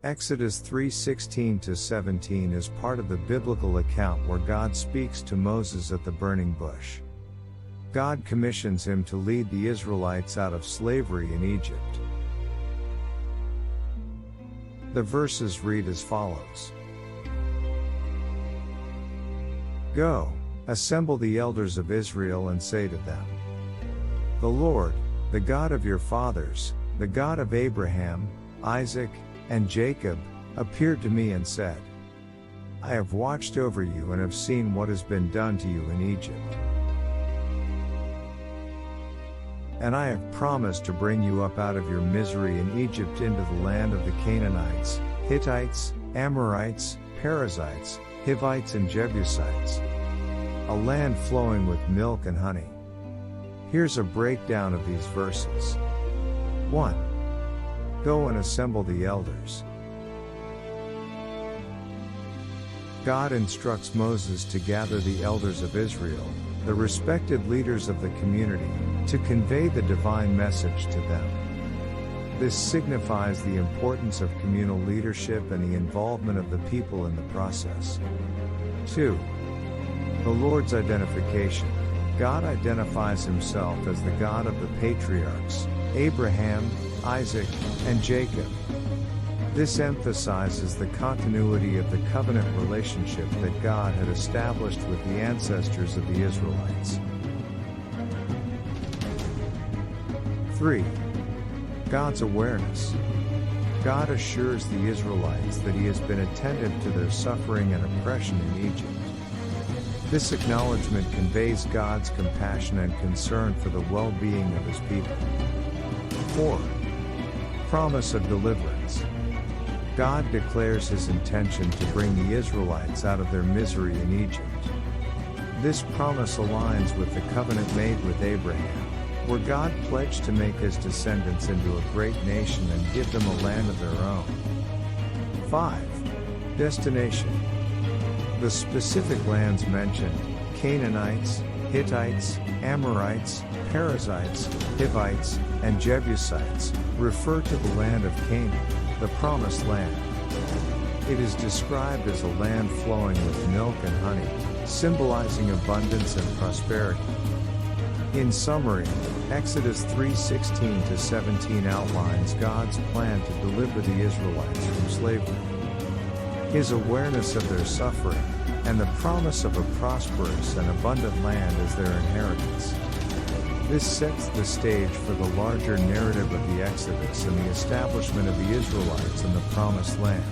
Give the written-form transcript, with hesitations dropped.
Exodus 3:16-17 is part of the biblical account where God speaks to Moses at the burning bush. God commissions him to lead the Israelites out of slavery in Egypt. The verses read as follows. Go, assemble the elders of Israel and say to them, The Lord, the God of your fathers, the God of Abraham, Isaac, and Jacob, appeared to me and said, I have watched over you and have seen what has been done to you in Egypt. And I have promised to bring you up out of your misery in Egypt into the land of the Canaanites, Hittites, Amorites, Perizzites, Hivites and Jebusites, a land flowing with milk and honey. Here's a breakdown of these verses. 1. Go and assemble the elders. God instructs Moses to gather the elders of Israel, the respected leaders of the community, to convey the divine message to them. This signifies the importance of communal leadership and the involvement of the people in the process. 2. The Lord's identification. God identifies himself as the God of the patriarchs, Abraham, Isaac, and Jacob. This emphasizes the continuity of the covenant relationship that God had established with the ancestors of the Israelites. 3. God's awareness. God assures the Israelites that he has been attentive to their suffering and oppression in Egypt. This acknowledgement conveys God's compassion and concern for the well-being of his people. 4. Promise of deliverance. God declares his intention to bring the Israelites out of their misery in Egypt. This promise aligns with the covenant made with Abraham, where God pledged to make his descendants into a great nation and give them a land of their own. 5. Destination. The specific lands mentioned, Canaanites, Hittites, Amorites, Perizzites, Hivites, and Jebusites, refer to the land of Canaan, the promised land. It is described as a land flowing with milk and honey, symbolizing abundance and prosperity. In summary, Exodus 3:16-17 outlines God's plan to deliver the Israelites from slavery. His awareness of their suffering, and the promise of a prosperous and abundant land as their inheritance. This sets the stage for the larger narrative of the Exodus and the establishment of the Israelites in the Promised Land.